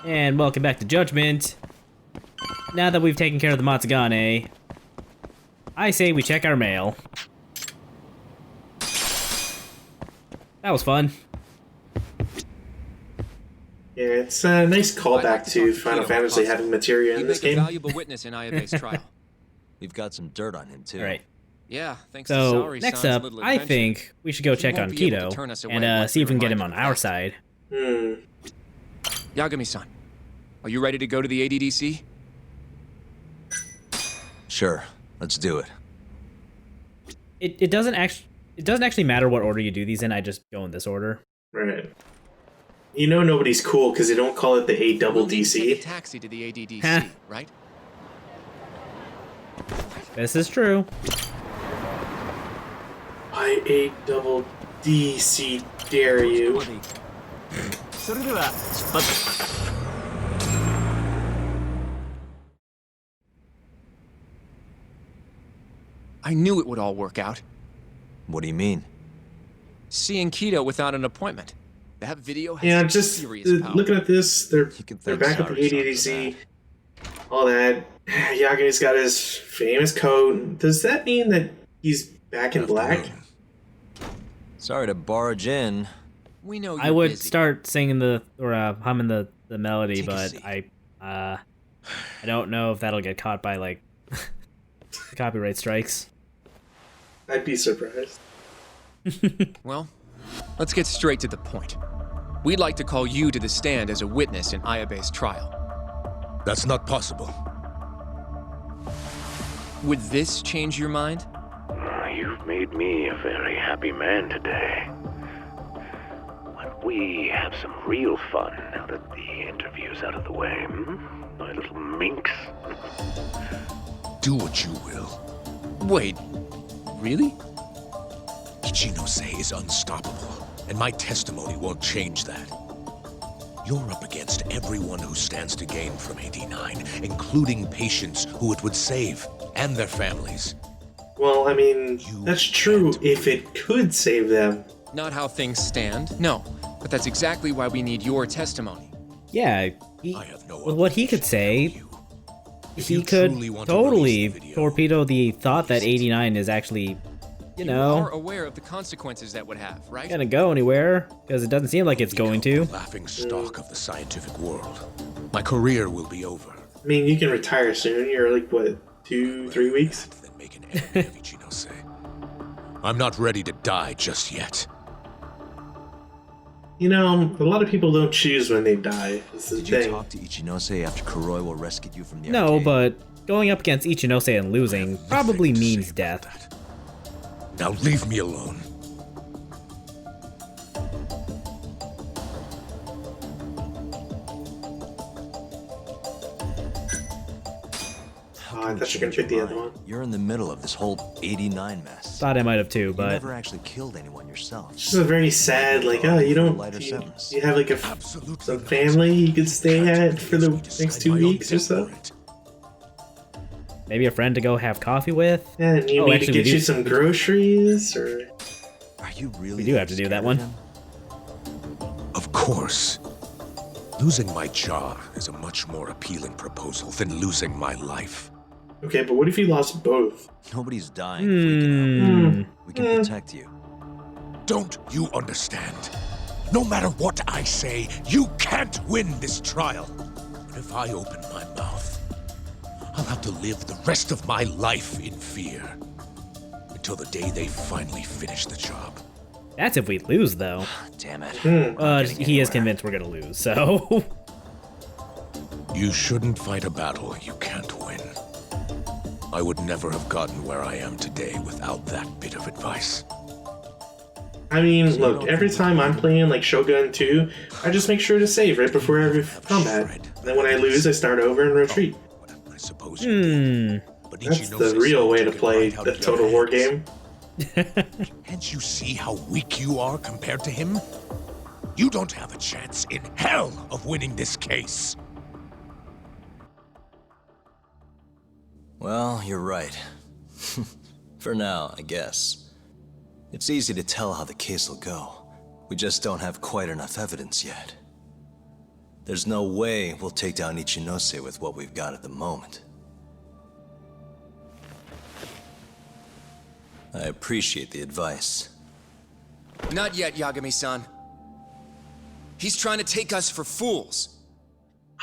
And welcome back to Judgment. Now that we've taken care of the Matsugane, I say we check our mail. That was fun. Yeah, it's a nice callback to Final Fantasy having materia in this game. A valuable witness in Ayabe's trial. We've got some dirt on him too. All right. Yeah, thanks to So Saori-san's next up, little I adventure. think we should go He check won't on be able to turn us Keto away and once see we if we can get him remind on him of our that. side. Yagami-san, are you ready to go to the ADDC? Sure, let's do it. It doesn't actually matter what order you do these in. I just go in this order. Right. You know nobody's cool because they don't call it the A double We'll need to take a DC. taxi to the ADDC, right? This is true. I A double DC dare you. I knew it would all work out. What do you mean? Seeing Keto without an appointment. That video has Yeah, some just serious power. looking at this, they're can they're thank back at the Saori-san ADDC. All that. Yagami's got his famous coat. Does that mean that he's back in black? Sorry to barge in. We know I you're would busy. start singing humming the melody, Take a but seat. I don't know if that'll get caught by like copyright strikes. I'd be surprised. Well, let's get straight to the point. We'd like to call you to the stand as a witness in Ayabe's trial. That's not possible. Would this change your mind? You've made me a very happy man today. Why don't we have some real fun now that the interview's out of the way, my little minx? Do what you will. Wait, really? Ichinose is unstoppable, and my testimony won't change that. You're up against everyone who stands to gain from 89, including patients who it would save, and their families. Well, I mean, You that's true can't if it could save them. Not how things stand, no. But that's exactly why we need your testimony. Yeah, I have no with what he could say, obligation to you. If he you could truly want to totally release the video, torpedo the thought that 89 is actually, you You are know, aware of the consequences that would have, right? gonna go anywhere, because it doesn't seem like it's going to. the laughing stock of the scientific world. My career will be over. I mean, you can retire soon. You're like, what, 2-3 weeks? Then make an enemy of Ichinose. I'm not ready to die just yet. You know, a lot of people don't choose when they die. It's the Did you thing. talk to Ichinose after Kuroiwa rescued you from the No, arcade? but going up against Ichinose and losing probably Nothing to means say about death. that. Now leave me alone. Oh, I thought you were gonna pick the other one. You're in the middle of this whole 89 mess. Thought I might have too, You but never actually killed anyone yourself. It's just a very sad, like, oh, you don't. Lighter You, sentence. you have like a Absolutely some not. family you could stay Can't at make for the me next decide 2 my own weeks or so. temperament. maybe a friend to go have coffee with. Yeah, and you Oh, need actually, to we get do- you some groceries, or Are you really We do have to do that scared of one. him? Of course. Losing my jaw is a much more appealing proposal than losing my life. okay, but what if you lost both? Nobody's dying. If we can help. We can Hmm. protect you. Don't you understand? No matter what I say, you can't win this trial. But if I open my mouth, I'll have to live the rest of my life in fear. Until the day they finally finish the job. That's if we lose, though. Damn it. He is convinced we're gonna lose, so. You shouldn't fight a battle you can't win. I would never have gotten where I am today without that bit of advice. I mean, look, every time I'm playing like Shogun 2, I just make sure to save right before every combat. And then when I lose, I start over and retreat. I suppose you did. But That's Ichinose the real way to took it play right out the of your Total War hands. game. Can't you see how weak you are compared to him? You don't have a chance in hell of winning this case. Well, you're right. For now, I guess. It's easy to tell how the case will go. We just don't have quite enough evidence yet. There's no way we'll take down Ichinose with what we've got at the moment. I appreciate the advice. Not yet, Yagami-san. He's trying to take us for fools.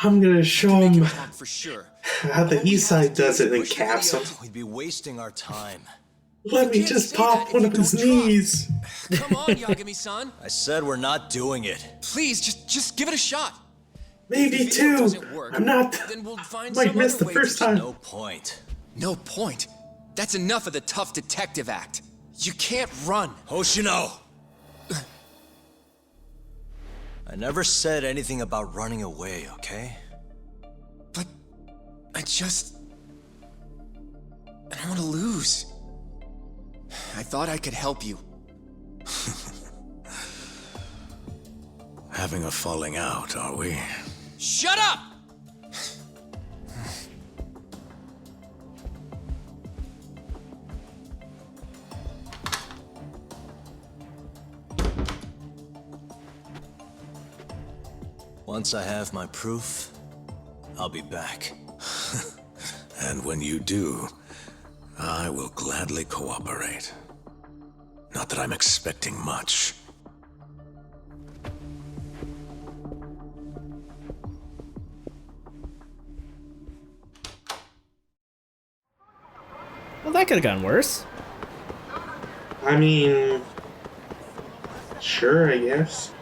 I'm gonna show Make him him talk for sure. how the east side does it and caps him. We'd be wasting our time. Let me can't just say pop that if one you of his don't try. knees. Come on, Yagami-san. I said we're not doing it. Please, just give it a shot. Maybe If the video two. doesn't work, I'm not. then we'll find Might some miss other the way first to- time. No point. No point. That's enough of the tough detective act. You can't run. Hoshino! I never said anything about running away, okay? But I don't want to lose. I thought I could help you. Having a falling out, are we? Shut up! Once I have my proof, I'll be back. And when you do, I will gladly cooperate. Not that I'm expecting much. Well, that could have gone worse. I mean, sure, I guess.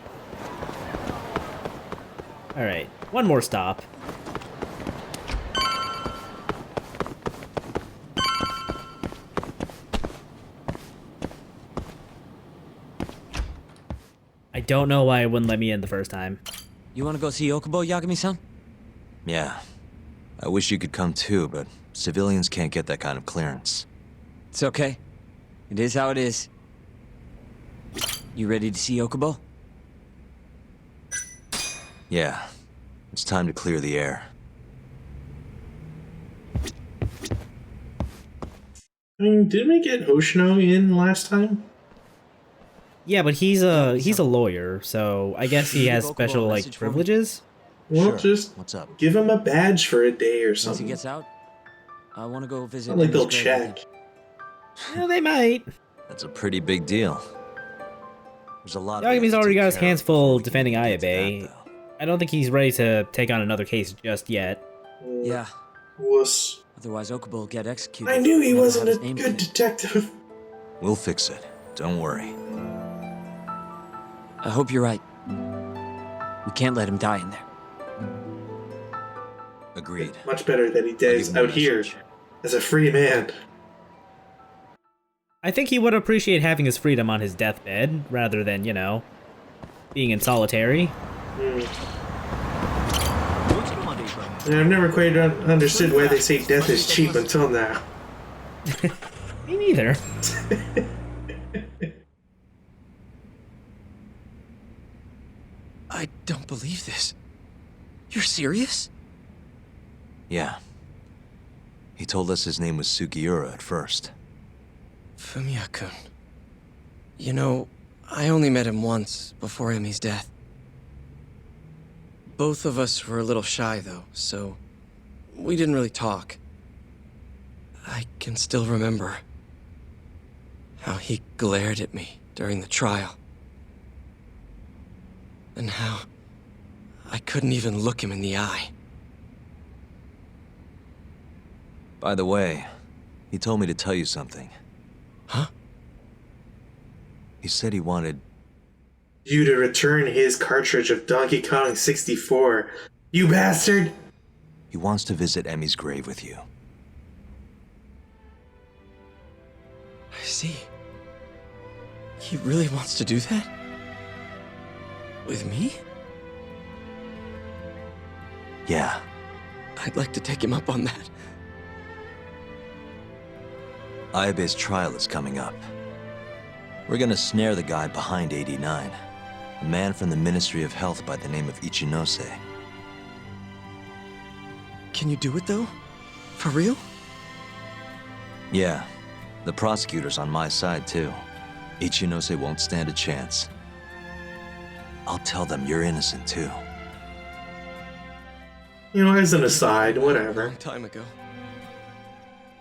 Alright, one more stop. I don't know why it wouldn't let me in the first time. You want to go see Okubo, Yagami-san? Yeah. I wish you could come too, but civilians can't get that kind of clearance. It's okay. It is how it is. You ready to see Okubo? Yeah. It's time to clear the air. I mean, didn't we get Hoshino in last time? Yeah, but he's a lawyer, so I guess he has Okubo a special like message for me? privileges. Well, Sure. just What's up? give him a badge for a day or Once he something. gets out, I want to go visit. Not like they'll Emmy's grave with check. Yeah, they might. That's a pretty big deal. There's a lot. Yagami's already got his hands full before defending we can get to Ayabe. that, though. I don't think he's ready to take on another case just yet. you. Yeah. Wuss. Otherwise, Okubo will get executed. I knew he and never wasn't have a his name good cleared. detective. We'll fix it. Don't worry. I hope you're right. We can't let him die in there. Agreed. Much better that he I'll give does him a out here message. as a free man. I think he would appreciate having his freedom on his deathbed rather than, you know, being in solitary. And I've never quite understood why they say death is cheap until now. Me neither. I don't believe this. You're serious? Yeah. He told us his name was Sugiura at first. Fumiya-kun. You know, I only met him once before Emmy's death. Both of us were a little shy, though, so we didn't really talk. I can still remember how he glared at me during the trial. And how I couldn't even look him in the eye. By the way, he told me to tell you something. Huh? He said he wanted... You to return his cartridge of Donkey Kong 64. You bastard! He wants to visit Emmy's grave with you. I see. He really wants to do that? With me? Yeah. I'd like to take him up on that. Ayabe's trial is coming up. We're gonna snare the guy behind 89. A man from the Ministry of Health by the name of Ichinose. Can you do it, though? For real? Yeah. The prosecutor's on my side, too. Ichinose won't stand a chance. I'll tell them you're innocent, too. You know, as an aside, whatever. Long time ago.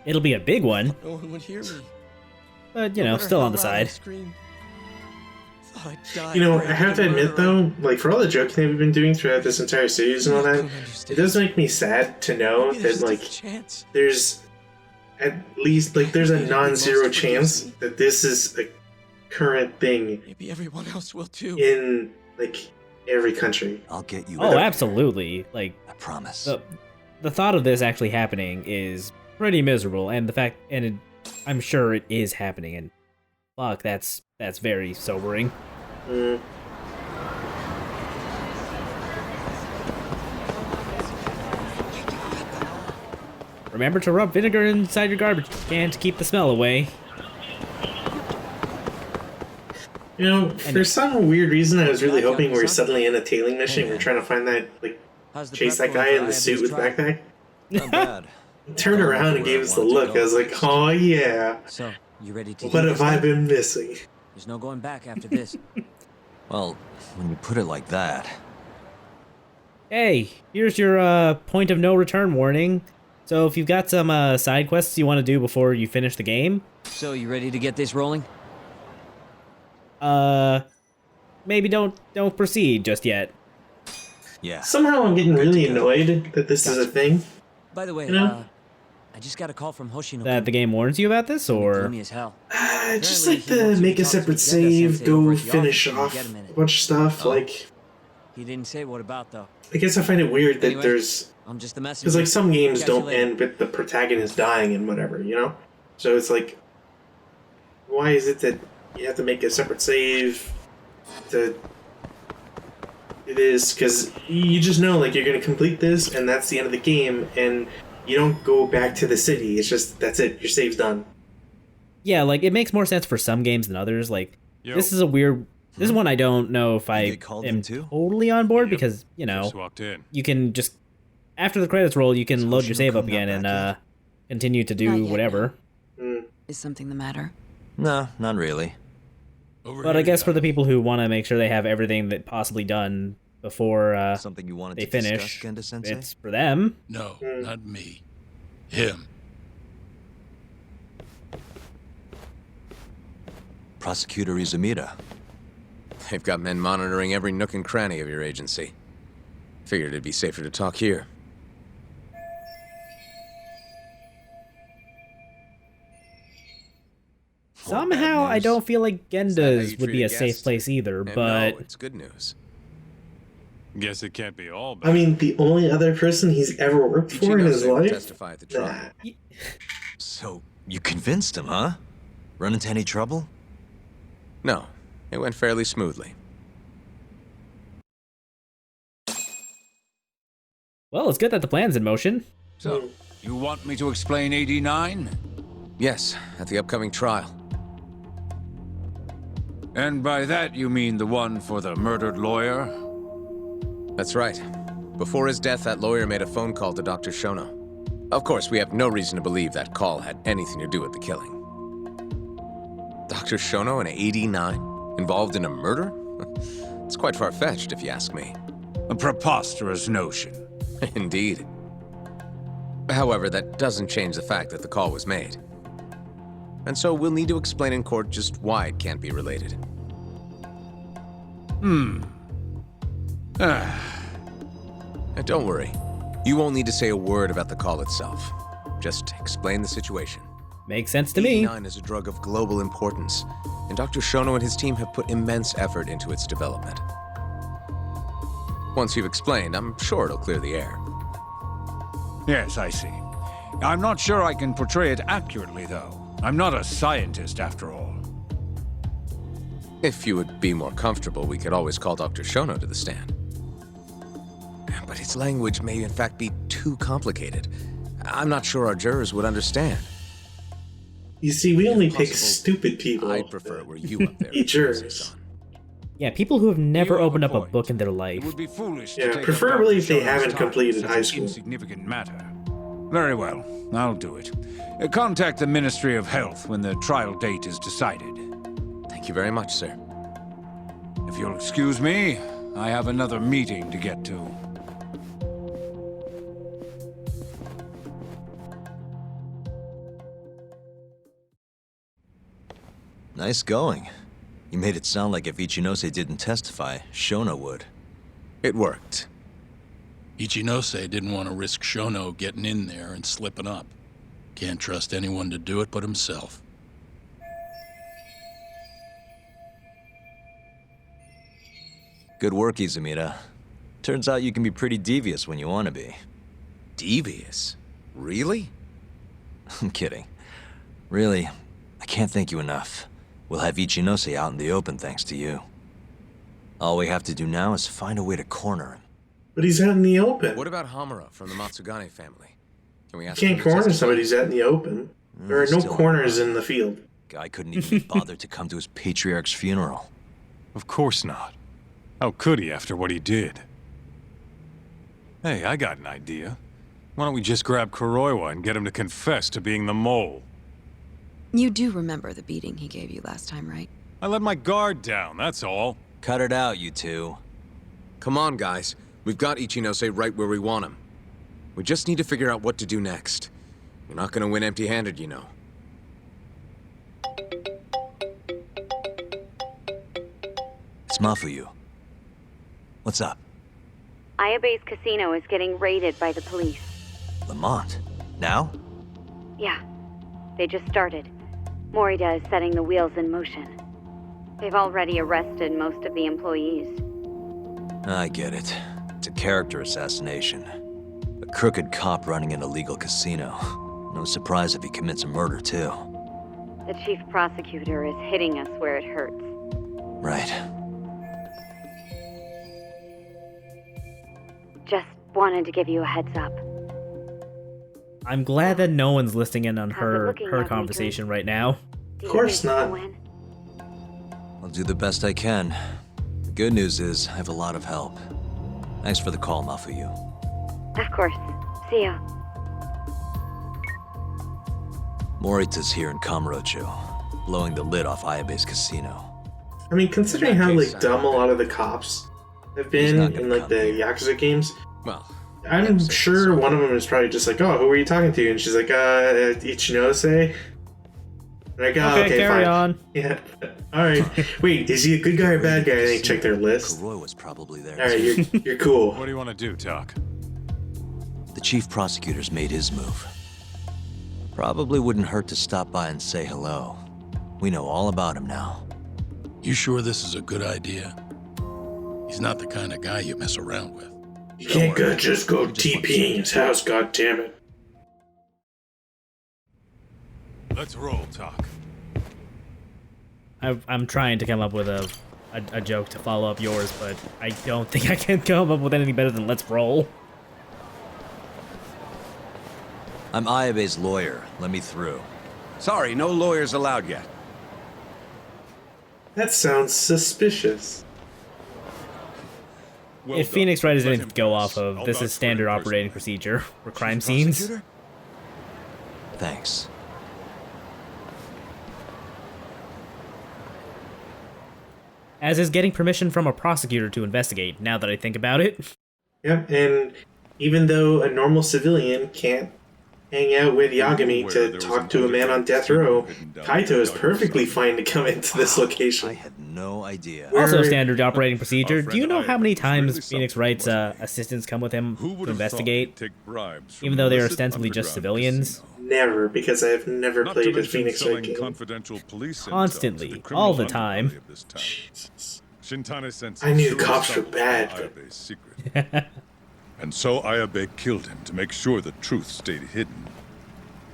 It'll be a big one, No one would hear me. but you No know, matter still how on the loud I side. screamed. Thought I'd die You know, I brave have to and admit murderer. though, like for all the joking that we've been doing throughout this entire series and all I that, couldn't it understand. does make me sad to know Maybe there's that still like a chance. there's at least like there's a Maybe most non-zero forgives chance me. that this is a current thing Maybe everyone else will too. in like every country. I'll get you Oh, out. absolutely. Like, I promise. the thought of this actually happening is pretty miserable, and the fact, and I'm sure it is happening, and fuck, that's very sobering. Mm. Remember to rub vinegar inside your garbage can to keep the smell away. You know, for some weird reason, I was really Back up, hoping we were son. suddenly in a tailing mission. We're trying to find that, like, How's the chase prep that guy going in for the suit with IAB's trial? backpack. Not bad. He turned around and gave us the look. I was like, oh yeah, So, you ready to what do have this I now? been missing? There's no going back after this. Well, when you put it like that, Hey, here's your point of no return warning. So if you've got some side quests you want to do before you finish the game, So, you ready to get this rolling? maybe don't proceed just yet. yeah. Somehow I'm getting really annoyed that this is a thing. By the way, You know? I just got a call from Hoshino. That the game warns you about this, or Gloomy as hell. Just Apparently, like he wants the you make to a talk to separate Genda save, Sensei over go at the finish office when you off get a minute. a bunch of stuff. Oh. Like, He didn't say what about though. I guess I find it weird that Anyway, there's I'm just the messenger. because like some games Catch you don't later. end with the protagonist dying and whatever, you know. So it's like, why is it that you have to make a separate save to do this? Because you just know like you're gonna complete this and that's the end of the game, and you don't go back to the city. It's just that's it. Your save's done. yeah, like it makes more sense for some games than others. Like this is a weird. This is one I don't know if I get called am in too? totally on board because you know Just walked in. you can just after the credits roll you can load your Hoshino save up come not again and back continue to Not do yet, whatever. Is something the matter? No, not really. Over But here, I guess for the guys. people who want to make sure they have everything that possibly done before Something you wanted they to finish, discuss, Genda Sensei? it's for them. No, not me. Him. Prosecutor Izumida. They've got men monitoring every nook and cranny of your agency. Figured it'd be safer to talk here. Somehow I news. don't feel like that how Genda's you would treat be a a safe guest? place either, And but no, it's good news. Guess it can't be all bad. I mean, the only other person he's ever worked for in his Ichigo will life. testify at the trial. Nah. So, you convinced him, huh? Run into any trouble? No, it went fairly smoothly. well, it's good that the plan's in motion. So, you want me to explain 89? Yes, at the upcoming trial. And by that you mean the one for the murdered lawyer? That's right. Before his death, that lawyer made a phone call to Dr. Shono. Of course, we have no reason to believe that call had anything to do with the killing. Dr. Shono and 89? Involved in a murder? It's quite far-fetched, if you ask me. A preposterous notion. Indeed. However, that doesn't change the fact that the call was made. And so we'll need to explain in court just why it can't be related. And don't worry. You won't need to say a word about the call itself. Just explain the situation. Makes sense to me. 89 is a drug of global importance, and Dr. Shono and his team have put immense effort into its development. Once you've explained, I'm sure it'll clear the air. Yes, I see. I'm not sure I can portray it accurately, though. I'm not a scientist, after all. If you would be more comfortable, we could always call Dr. Shono to the stand. But his language may in fact be too complicated. I'm not sure our jurors would understand. You see, we only pick possible, stupid people. I'd prefer it were you up there. Be jurors. Yeah, people who have never You have opened a up a point. book in their It life. would be foolish Yeah, to take preferably up if they Dr. Shono's haven't time completed on high such an school. insignificant matter. Very well, I'll do it. Contact the Ministry of Health when the trial date is decided. Thank you very much, sir. If you'll excuse me, I have another meeting to get to. Nice going. You made it sound like if Ichinose didn't testify, Shono would. It worked. Ichinose didn't want to risk Shono getting in there and slipping up. Can't trust anyone to do it but himself. Good work, Izumida. Turns out you can be pretty devious when you want to be. Devious? Really? I'm kidding. Really, I can't thank you enough. We'll have Ichinose out in the open thanks to you. All we have to do now is find a way to corner him. But he's out in the open. What about Hamura from the Matsugane family? Can we ask You him can't to corner testify? somebody who's out in the open. There are no Still corners in the field. Guy couldn't even be bothered to come to his patriarch's funeral. Of course not. How could he after what he did? Hey, I got an idea. Why don't we just grab Kuroiwa and get him to confess to being the mole? You do remember the beating he gave you last time, right? I let my guard down, that's all. Cut it out, you two. Come on, guys. We've got Ichinose right where we want him. We just need to figure out what to do next. We're not gonna win empty-handed, you know. It's Mafuyu. What's up? Ayabe's casino is getting raided by the police. Lamont? Now? Yeah, they just started. Morita is setting the wheels in motion. They've already arrested most of the employees. I get it. It's a character assassination. A crooked cop running an illegal casino. No surprise if he commits a murder, too. The chief prosecutor is hitting us where it hurts. Right. Just wanted to give you a heads up. I'm glad that no one's listening in on How's it her looking, conversation right now. Of course not. I'll do the best I can. The good news is, I have a lot of help. Thanks for the call, Mafuyu. Of course. See ya. Morita's here in Kamurocho, blowing the lid off Ayabe's casino. I mean, considering how like dumb a lot of the cops have been in like the Yakuza games, well, I'm sure one of them is probably just like, "Oh, who are you talking to?" And she's like, Ichinose." Like, oh, okay, carry fine. on. Yeah. All right. Wait, is he a good guy or bad guy? I think check their list. Roy was probably there. All right, you're cool. What do you want to do, Doc? The chief prosecutor's made his move. Probably wouldn't hurt to stop by and say hello. We know all about him now. You sure this is a good idea? He's not the kind of guy you mess around with. You can't just go TPing his house, goddammit. Let's roll, Doc. I'm trying to come up with a joke to follow up yours, but I don't think I can come up with anything better than let's roll. I'm Ayabe's lawyer. Let me through. Sorry, no lawyers allowed yet. That sounds suspicious. If Phoenix Wright is anything to go off of, this is standard operating procedure for crime scenes. Thanks. As is getting permission from a prosecutor to investigate, now that I think about it. Yeah, and even though a normal civilian can't hang out with Yagami to talk to a man on death row, Kaito is perfectly fine to come into this location. I had no idea. Also standard operating procedure. Do you know how many times Phoenix Wright's assistants come with him to investigate? Even though they are ostensibly just civilians? Never, because I've never played a Phoenix Wright game. Constantly. All the time. Jesus. I knew the cops were bad, but... And so Ayabe killed him to make sure the truth stayed hidden.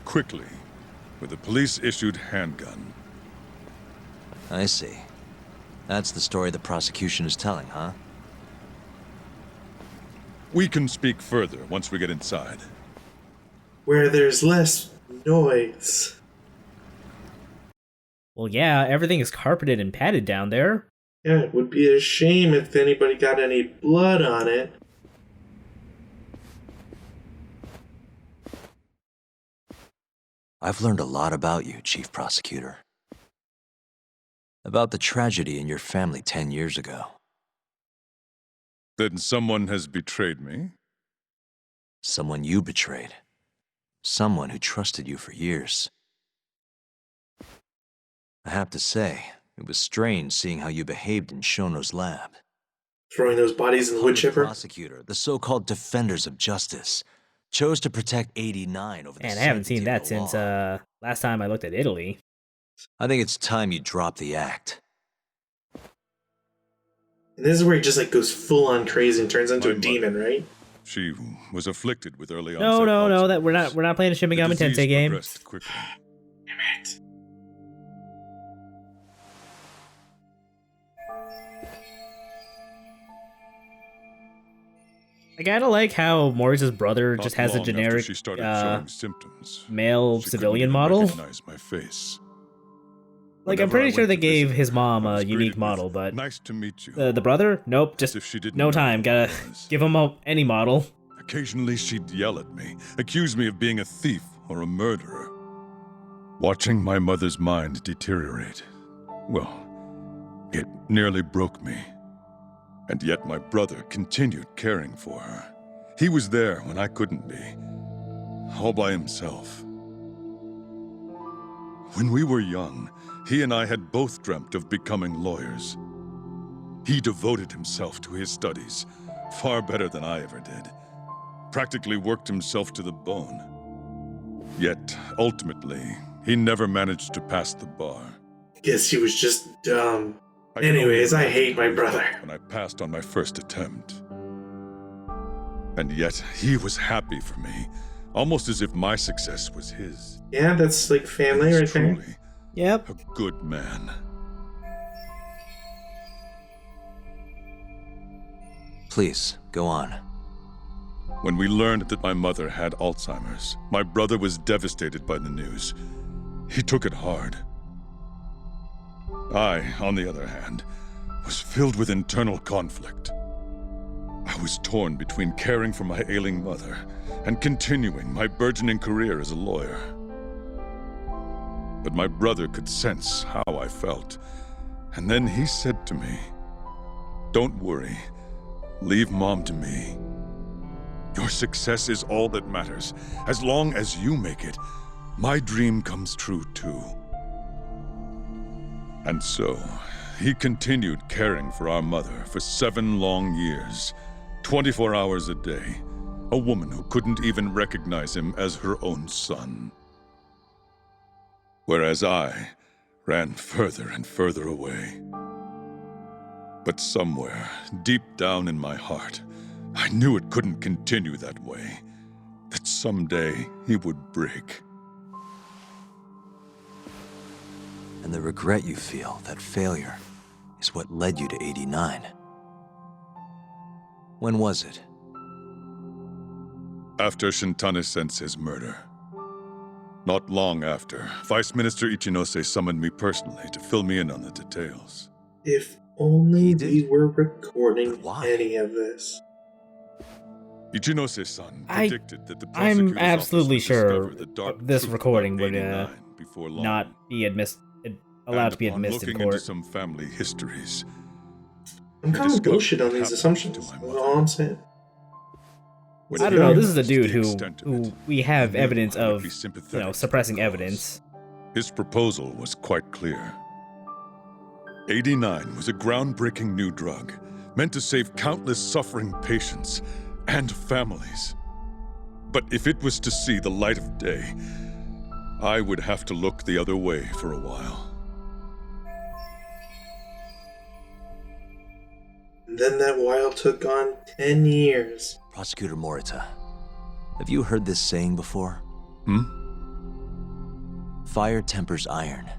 Quickly, with a police-issued handgun. I see. That's the story the prosecution is telling, huh? We can speak further once we get inside. Where there's less noise. Well, yeah, everything is carpeted and padded down there. Yeah, it would be a shame if anybody got any blood on it. I've learned a lot about you, Chief Prosecutor. About the tragedy in your family 10 years ago. Then someone has betrayed me? Someone you betrayed. Someone who trusted you for years. I have to say, it was strange seeing how you behaved in Shono's lab. Throwing those bodies in the wood Public chipper. prosecutor, the so-called defenders of justice, chose to protect 89 over the And I haven't seen sanctity of that the since law. last time I looked at Italy. I think it's time you drop the act. And this is where he just like goes full on crazy and turns into My a demon, right? She was afflicted with early No, onset no, no. Alzheimer's. That we're not playing a Shin The Megami disease Tensei game. progressed quickly. Damn it. I kinda like how Morris's brother Not just has a long after generic she started showing symptoms, male she couldn't civilian even model. recognize my face. Like, I'm Whenever I pretty sure went they to gave visit his her, mom I a was unique greeted with, model, but "Nice to meet you." the brother, nope, As just if she didn't no know time. who Gotta I was. give him any model. Occasionally she'd yell at me, accuse me of being a thief or a murderer. Watching my mother's mind deteriorate, well, it nearly broke me. And yet my brother continued caring for her. He was there when I couldn't be, all by himself. When we were young, he and I had both dreamt of becoming lawyers. He devoted himself to his studies, far better than I ever did. Practically worked himself to the bone. Yet, ultimately, he never managed to pass the bar. Guess he was just dumb. I can only Anyways, I imagine hate how my he brother. felt when I passed on my first attempt. And yet, he was happy for me, almost as if my success was his. Yeah, that's like family He right was there. truly Yep. a good man. Please, go on. When we learned that my mother had Alzheimer's, my brother was devastated by the news. He took it hard. I, on the other hand, was filled with internal conflict. I was torn between caring for my ailing mother and continuing my burgeoning career as a lawyer. But my brother could sense how I felt, and then he said to me, "Don't worry, leave Mom to me. Your success is all that matters. As long as you make it, my dream comes true too." And so, he continued caring for our mother for 7 long years, 24 hours a day, a woman who couldn't even recognize him as her own son. Whereas I ran further and further away. But somewhere, deep down in my heart, I knew it couldn't continue that way, that someday he would break. And the regret you feel, that failure, is what led you to 89. When was it? After Shintane Sensei's murder. Not long after, Vice Minister Ichinose summoned me personally to fill me in on the details. If only did? we were recording But why? any of this. Ichinose-san I- predicted that the I'm prosecutor's absolutely office would sure discover the dark this truth recording about would 89 before long. not be allowed And to be upon admitted in looking into court. some family histories, I'm I kind of discovered bullshit on what these happened assumptions. to That's my all I'm saying. when I I don't know. This is a realized dude the who extent of it, we have I knew evidence I would of, be sympathetic to suppressing the cause. evidence. His proposal was quite clear. 89 was a groundbreaking new drug, meant to save countless suffering patients and families. But if it was to see the light of day, I would have to look the other way for a while. And then that while took on 10 years. Prosecutor Morita, have you heard this saying before? Fire tempers iron,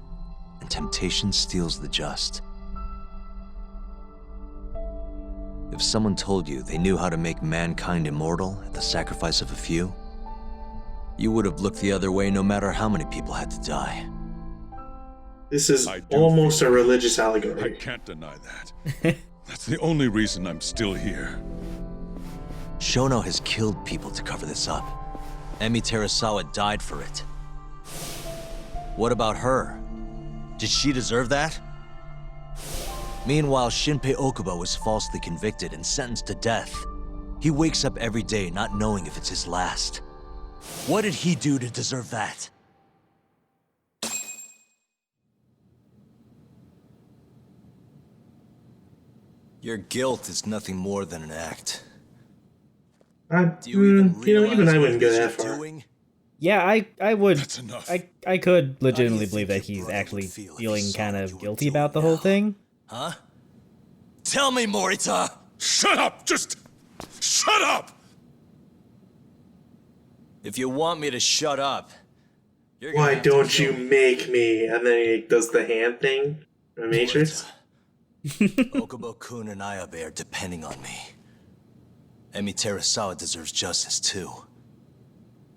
and temptation steals the just. If someone told you they knew how to make mankind immortal at the sacrifice of a few, you would have looked the other way no matter how many people had to die. This is I do almost feel a religious I allegory. can't deny that. That's the only reason I'm still here. Shono has killed people to cover this up. Emi Terasawa died for it. What about her? Did she deserve that? Meanwhile, Shinpei Okuba was falsely convicted and sentenced to death. He wakes up every day not knowing if it's his last. What did he do to deserve that? Your guilt is nothing more than an act. Even I wouldn't go that far. Yeah, I would. That's enough. I could legitimately believe that he's actually feeling kind of guilty about the whole thing. Huh? Tell me, Morita! Shut up! Just shut up! If you want me to shut up, you're Why don't you make me? And then he does the hand thing. The Matrix. Okubo-kun and Ayabe are depending on me. Emi Terasawa deserves justice too.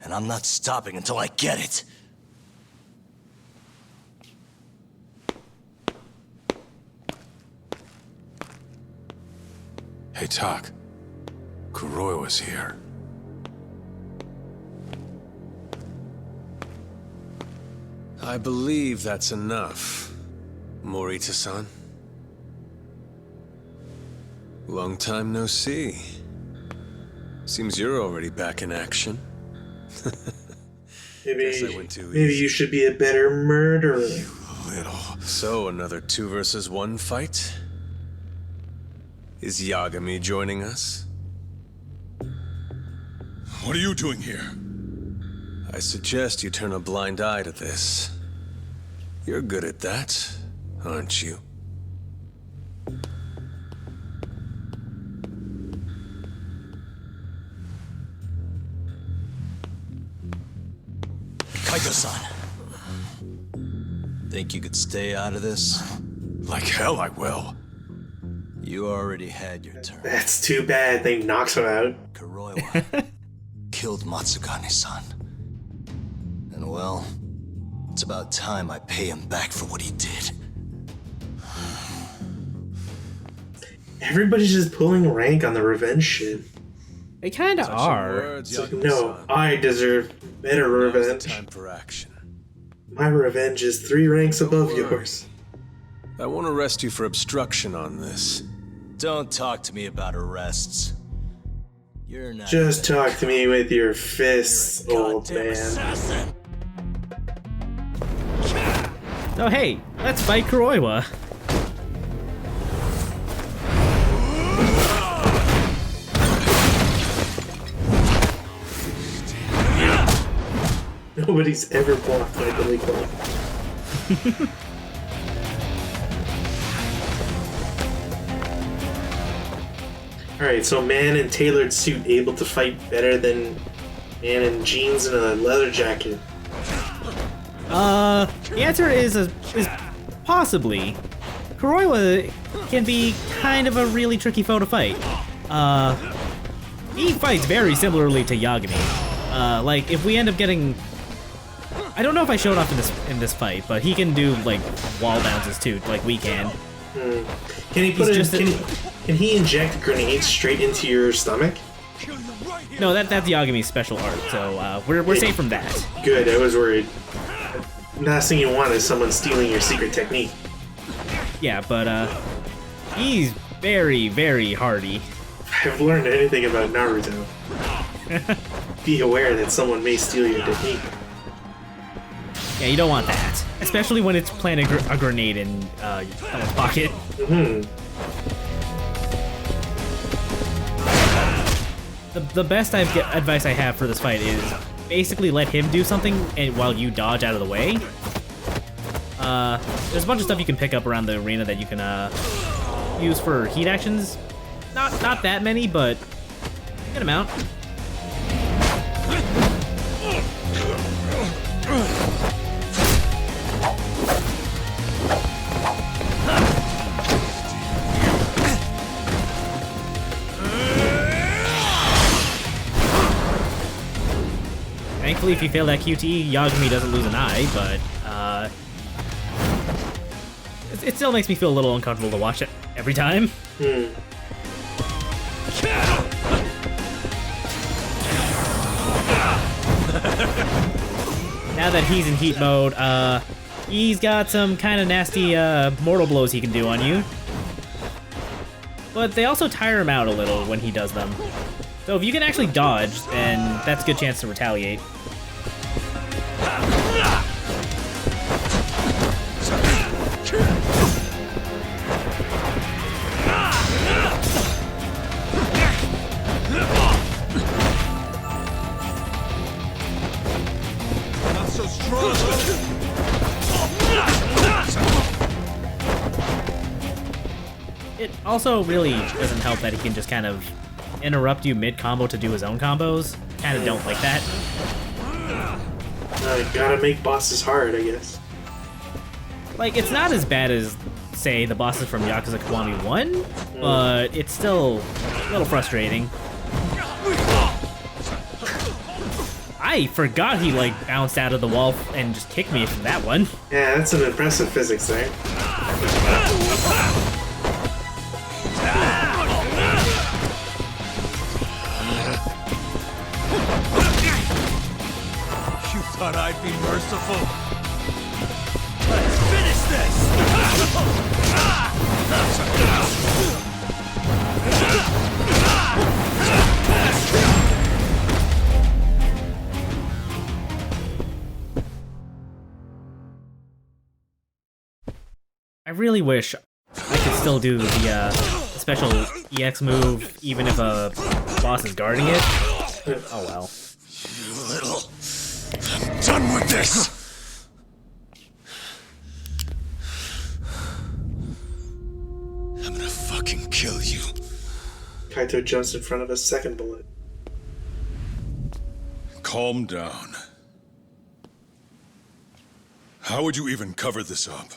And I'm not stopping until I get it. Hey, Tak. Kuroi was here. I believe that's enough, Morita-san. Long time no see. Seems you're already back in action. Maybe you should be a better murderer. So, another 2 versus 1 fight? Is Yagami joining us? What are you doing here? I suggest you turn a blind eye to this. You're good at that, aren't you? Kaito-san. Think you could stay out of this? Like hell I will. You already had your turn. That's too bad. They knocks him out. Kuroiwa killed Matsugane-san. And well, it's about time I pay him back for what he did. Everybody's just pulling rank on the revenge shit. They kind of are. It's like, no, I deserve better revenge. Time for action. My revenge is 3 ranks above yours. I won't arrest you for obstruction on this. Don't talk to me about arrests. You're not. Just talk to me with your fists, old man. Assassin. So hey, let's fight Kuroiwa. Nobody's ever blocked my Billy Club. Alright, so man in tailored suit able to fight better than man in jeans and a leather jacket. The answer is possibly. Kuroiwa can be kind of a really tricky foe to fight. He fights very similarly to Yagami. Like, if we end up getting... I don't know if I showed off in this fight, but he can do, like, wall bounces too, like we can. Can he can he inject grenades straight into your stomach? No, that's Yagami's special art, so we're safe from that. Good, I was worried. Last thing you want is someone stealing your secret technique. Yeah, but he's very, very hardy. If I've learned anything about Naruto, be aware that someone may steal your technique. Yeah, you don't want that. Especially when it's planting a grenade in someone's pocket. The best advice I have for this fight is basically let him do something while you dodge out of the way. There's a bunch of stuff you can pick up around the arena that you can use for heat actions. Not that many, but a good amount. Thankfully, if you fail that QT, Yagami doesn't lose an eye, but it still makes me feel a little uncomfortable to watch it every time. Now that he's in heat mode, he's got some kind of nasty mortal blows he can do on you. But they also tire him out a little when he does them. So if you can actually dodge, then that's a good chance to retaliate. it also really doesn't help that he can just kind of interrupt you mid-combo to do his own combos. Kind of don't like that. Gotta make bosses hard, I guess. Like, it's not as bad as, say, the bosses from Yakuza Kiwami 1, but it's still a little frustrating. I forgot he, like, bounced out of the wall and just kicked me from that one. Yeah, that's an impressive physics there. You thought I'd be merciful? Let's finish this! I really wish I could still do the special EX move even if a boss is guarding it. Oh well. You little... I'm done with this! I'm gonna fucking kill you. Kaito jumps in front of a second bullet. Calm down. How would you even cover this up?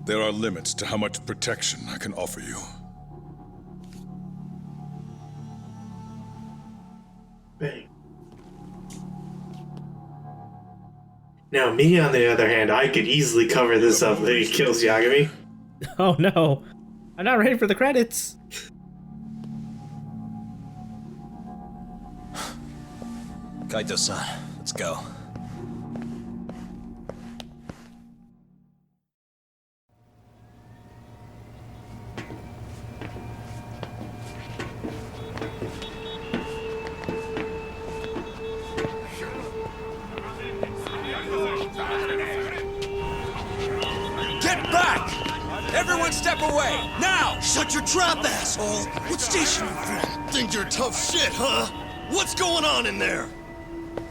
There are limits to how much protection I can offer you. Bang. Now, me, on the other hand, I could easily cover this up that he kills Yagami. Oh no. I'm not ready for the credits. Kaito-san, let's go. Get back! Everyone step away, now! Shut your trap, asshole! What station you from? Think you're tough shit, huh? What's going on in there?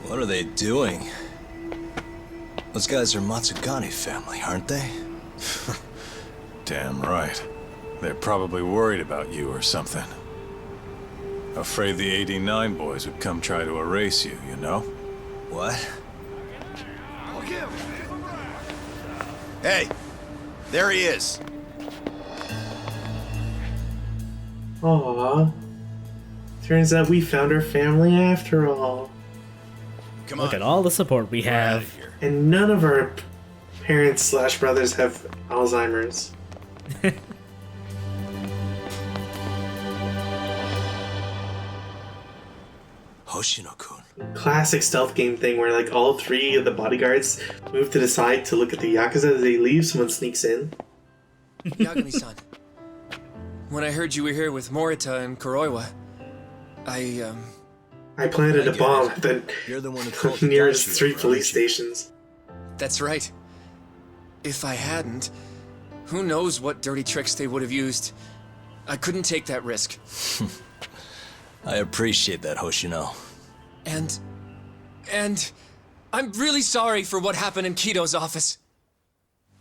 What are they doing? Those guys are Matsugane family, aren't they? Damn right. They're probably worried about you or something. Afraid the 89 boys would come try to erase you, you know? What? Hey, there he is. Aww. Turns out we found our family after all. Come Look at all the support we have. And none of our parents/brothers have Alzheimer's. Hoshino-kun. Classic stealth game thing where like all three of the bodyguards move to the side to look at the Yakuza as they leave, someone sneaks in. Yagami-san, when I heard you were here with Morita and Kuroiwa, I planted a bomb at the You're the one who called nearest Tadashi 3 over, police aren't you? stations. That's right. If I hadn't, who knows what dirty tricks they would have used. I couldn't take that risk. I appreciate that, Hoshino. And I'm really sorry for what happened in Kito's office.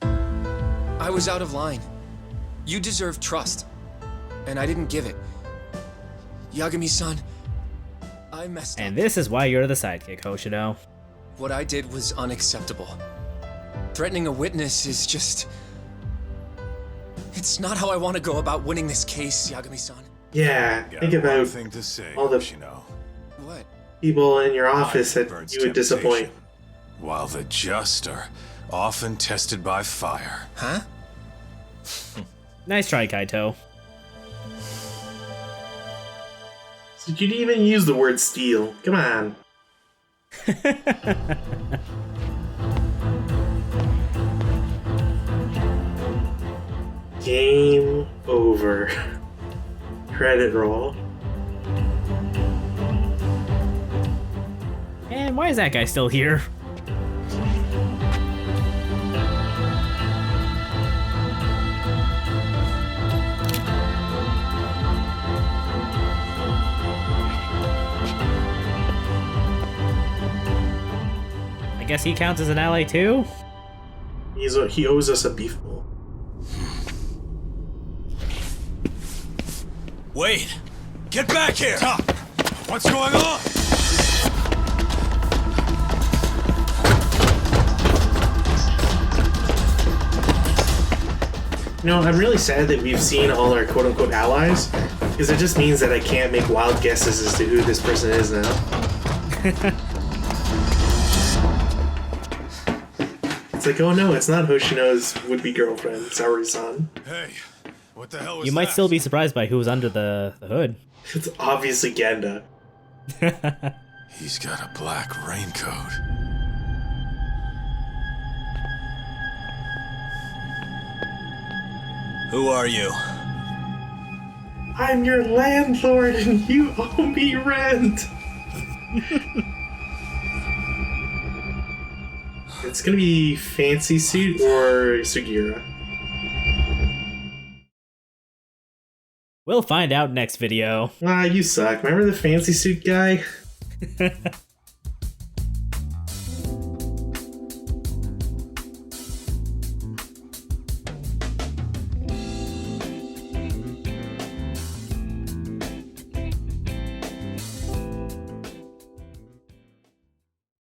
I was out of line. You deserve trust, and I didn't give it. Yagami-san, I messed up. And this is why you're the sidekick, Hoshino. What I did was unacceptable. Threatening a witness is just... It's not how I want to go about winning this case, Yagami-san. Yeah, think Got one about thing to say, all the Hoshino. What? people in your office that Burns you would disappoint. temptation, while the just are often tested by fire. Huh? Nice try, Kaito. So you didn't even use the word steal. Come on. Game over. Credit roll. And why is that guy still here? I guess he counts as an ally too? He owes us a beef bowl. Wait! Get back here! Top! What's going on? You know, I'm really sad that we've seen all our quote-unquote allies, because it just means that I can't make wild guesses as to who this person is now. It's like, oh no, it's not Hoshino's would-be girlfriend, Saori-san. Hey, what the hell was You might that? still be surprised by who was under the hood. It's obviously Genda. He's got a black raincoat. Who are you? I'm your landlord and you owe me rent! It's gonna be Fancy Suit or Sugira. We'll find out next video. Ah, you suck. Remember the Fancy Suit guy?